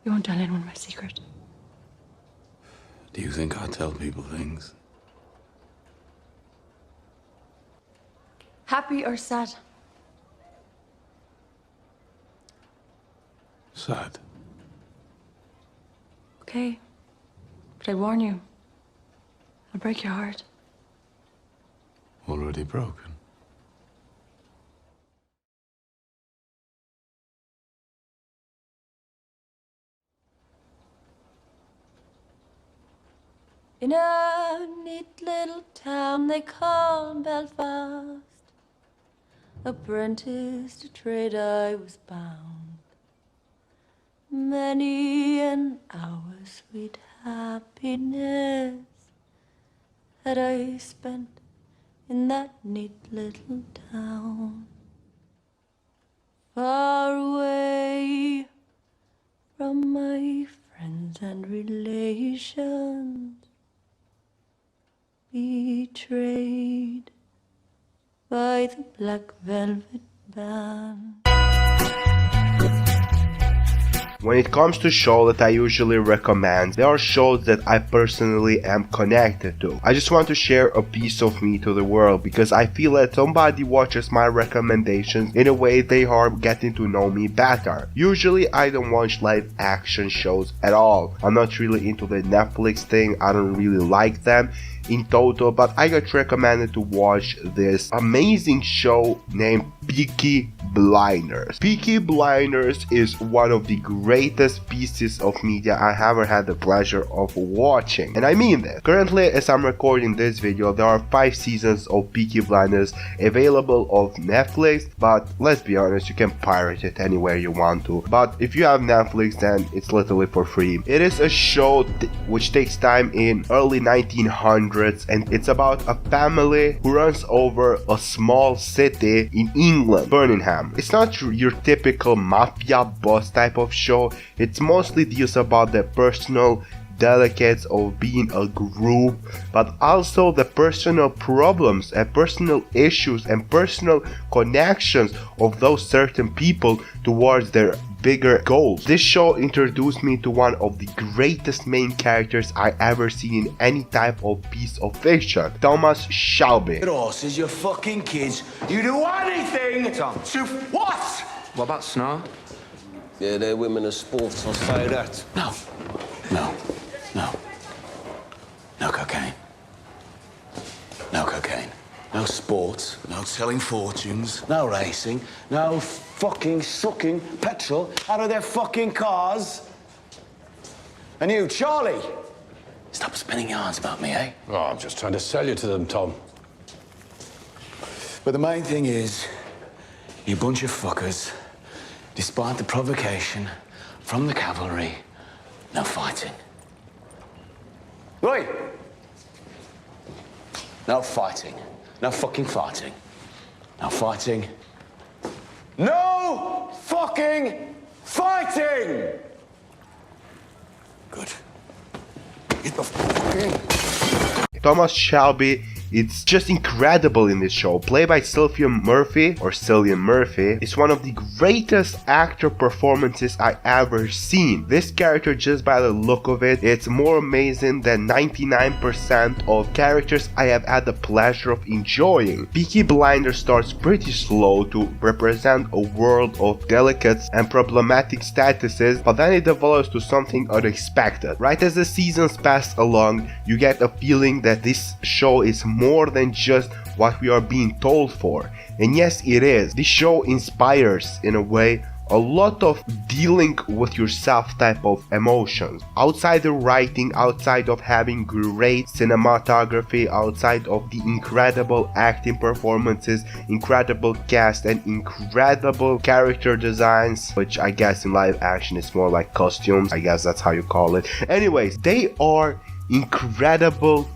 You won't tell anyone my secret. Do you think I tell people things? Happy or sad? Sad. Okay. But I warn you, I'll break your heart. Already broken. In a neat little town they call Belfast, apprentice to trade I was bound. Many an hour sweet happiness that I spent in that neat little town. Far away from my friends and relations, betrayed by the black velvet band. When it comes to shows that I usually recommend, there are shows that I personally am connected to. I just want to share a piece of me to the world because I feel that somebody watches my recommendations in a way they are getting to know me better. Usually I don't watch live action shows at all. I'm not really into the Netflix thing, I don't really like them in total, but I got recommended to watch this amazing show named Peaky Blinders. Peaky Blinders is one of the greatest pieces of media I ever had the pleasure of watching, and I mean this. Currently, as I'm recording this video, there are 5 seasons of Peaky Blinders available on Netflix, but let's be honest, you can pirate it anywhere you want to. But if you have Netflix, then it's literally for free. It is a show which takes time in early 1900s, and it's about a family who runs over a small city in England, Birmingham. It's not your typical mafia boss type of show. It's mostly deals about the personal delicates of being a group, but also the personal problems and personal issues and personal connections of those certain people towards their bigger goals. This show introduced me to one of the greatest main characters I ever seen in any type of piece of fiction, Thomas Shelby. Horses, you fucking kids. You do anything Tom. to what? What about Snar? Yeah, they're women of sports, I'll say that. No. No. No. No cocaine. No cocaine. No sports, no telling fortunes, no racing, no fucking sucking petrol out of their fucking cars. And you, Charlie? Stop spinning yarns about me, eh? Oh, I'm just trying to sell you to them, Tom. But the main thing is, you bunch of fuckers, despite the provocation from the cavalry, no fighting. Right? No fighting. No fucking fighting. No fighting. No fucking fighting! Good. Get the fucking... Thomas Shelby, it's just incredible in this show. Played by Cillian Murphy, is one of the greatest actor performances I ever seen. This character, just by the look of it, it's more amazing than 99% of characters I have had the pleasure of enjoying. Peaky Blinders starts pretty slow to represent a world of delicates and problematic statuses, but then it develops to something unexpected. Right as the seasons pass along, you get a feeling that this show is more than just what we are being told for. And yes, it is. This show inspires, in a way, a lot of dealing with yourself type of emotions. Outside the writing, outside of having great cinematography, outside of the incredible acting performances, incredible cast and incredible character designs, which I guess in live action is more like costumes, I guess that's how you call it. Anyways, they are incredible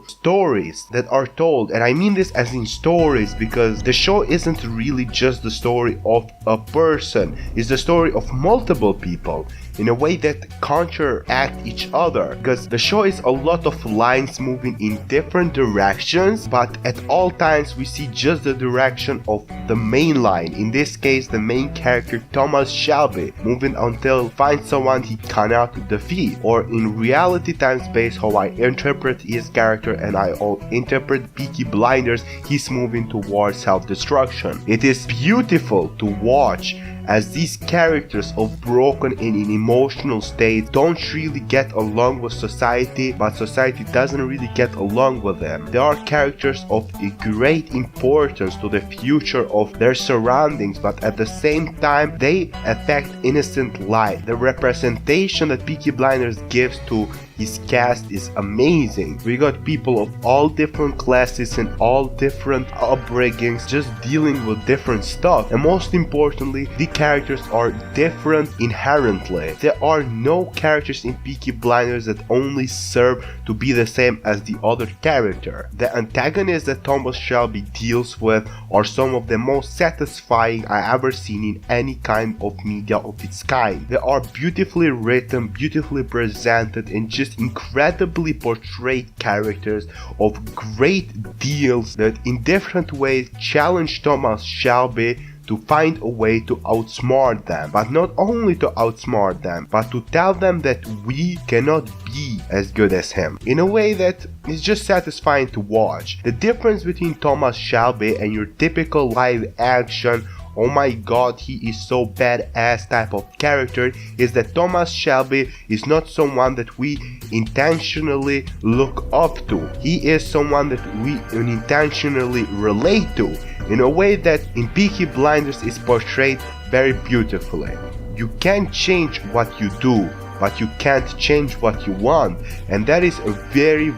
stories that are told, and I mean this as in stories because the show isn't really just the story of a person, it's the story of multiple people. in a way that counteract each other, because the show is a lot of lines moving in different directions, but at all times we see just the direction of the main line. In this case, the main character Thomas Shelby moving until find someone he cannot defeat, or in reality times based how I interpret his character and I interpret Peaky Blinders, he's moving towards self-destruction. It is beautiful to watch as these characters of broken and in emotional state don't really get along with society, but society doesn't really get along with them. They are characters of a great importance to the future of their surroundings, but at the same time they affect innocent life. The representation that Peaky Blinders gives to his cast is amazing. We got people of all different classes and all different upbringings just dealing with different stuff, and most importantly, the characters are different inherently. There are no characters in Peaky Blinders that only serve to be the same as the other character. The antagonists that Thomas Shelby deals with are some of the most satisfying I ever seen in any kind of media of its kind. They are beautifully written, beautifully presented, and just incredibly portrayed characters of great deals that in different ways challenge Thomas Shelby to find a way to outsmart them, but not only to outsmart them, but to tell them that we cannot be as good as him, in a way that is just satisfying to watch. The difference between Thomas Shelby and your typical live action oh my god, he is so badass type of character is that Thomas Shelby is not someone that we intentionally look up to. He is someone that we unintentionally relate to, in a way that in Peaky Blinders is portrayed very beautifully. You can change what you do, but you can't change what you want, and that is very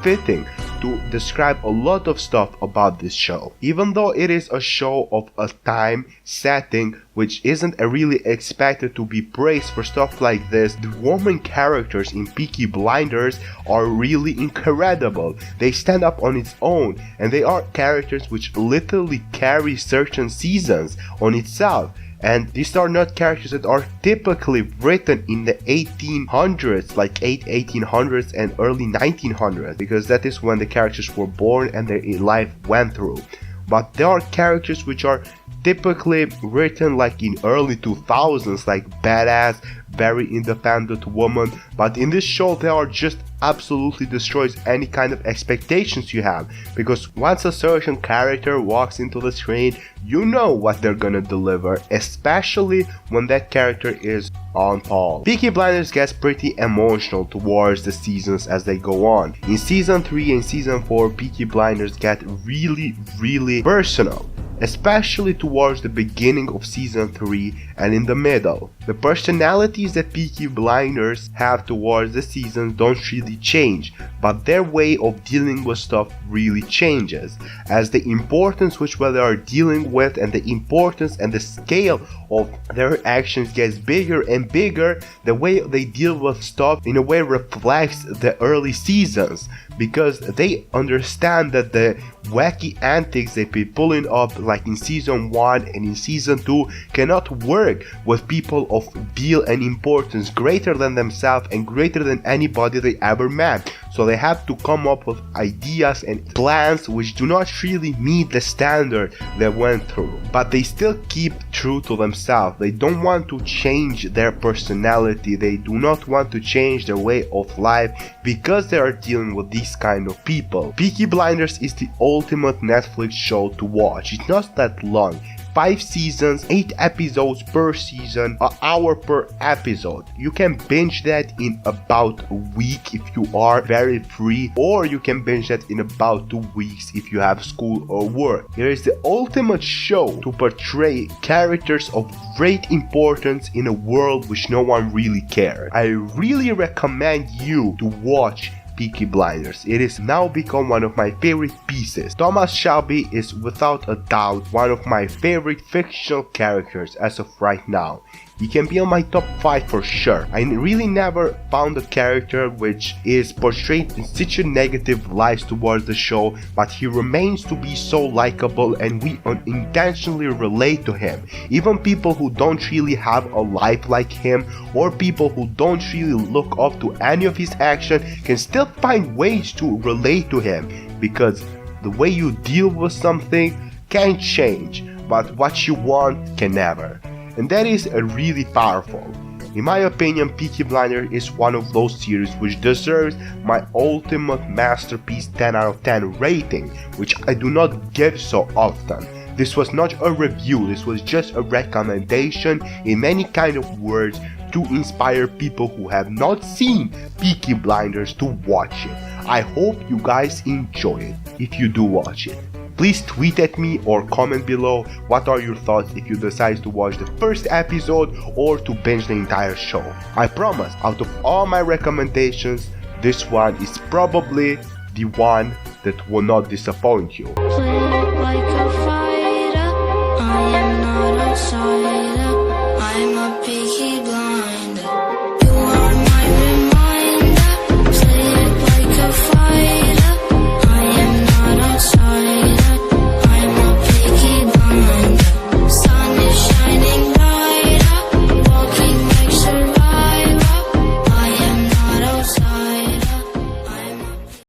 fitting to describe a lot of stuff about this show. Even though it is a show of a time setting which isn't really expected to be praised for stuff like this, the woman characters in Peaky Blinders are really incredible. They stand up on its own, and they are characters which literally carry certain seasons on itself. And these are not characters that are typically written in the 1800s, like 1800s and early 1900s, because that is when the characters were born and their life went through. But there are characters which are typically written like in early 2000s, like badass, very independent woman, but in this show they are just absolutely destroys any kind of expectations you have, because once a certain character walks into the screen, you know what they're gonna deliver, especially when that character is on Paul. Peaky Blinders gets pretty emotional towards the seasons as they go on. In season 3 and season 4, Peaky Blinders get really personal, especially towards the beginning of season 3 and in the middle. The personalities that Peaky Blinders have towards the seasons don't really change, but their way of dealing with stuff really changes, as the importance which they are dealing with and the importance and the scale of their actions gets bigger and bigger. The way they deal with stuff in a way reflects the early seasons, because they understand that the wacky antics they be pulling up like in season 1 and in season 2 cannot work with people of deal and importance greater than themselves and greater than anybody they ever met. So they have to come up with ideas and plans which do not really meet the standard they went through, but they still keep true to themselves. They don't want to change their personality, they do not want to change their way of life, because they are dealing with these kind of people. Peaky Blinders is the ultimate Netflix show to watch. It's not that long. 5 seasons, 8 episodes per season, an hour per episode. You can binge that in about a week if you are very free, or you can binge that in about 2 weeks if you have school or work. It is the ultimate show to portray characters of great importance in a world which no one really cares. I really recommend you to watch Peaky Blinders. It is now become one of my favorite pieces. Thomas Shelby is without a doubt one of my favorite fictional characters as of right now. He can be on my top 5 for sure. I really never found a character which is portrayed in such a negative light towards the show, but he remains to be so likable and we unintentionally relate to him. Even people who don't really have a life like him, or people who don't really look up to any of his action, can still find ways to relate to him, because the way you deal with something can change, but what you want can never. And that is really powerful. In my opinion, Peaky Blinders is one of those series which deserves my ultimate masterpiece 10 out of 10 rating, which I do not give so often. This was not a review, this was just a recommendation in many kind of words to inspire people who have not seen Peaky Blinders to watch it. I hope you guys enjoy it if you do watch it. Please tweet at me or comment below what are your thoughts if you decide to watch the first episode or to binge the entire show. I promise, out of all my recommendations, this one is probably the one that will not disappoint you. Like a fighter, I am not a I'm a big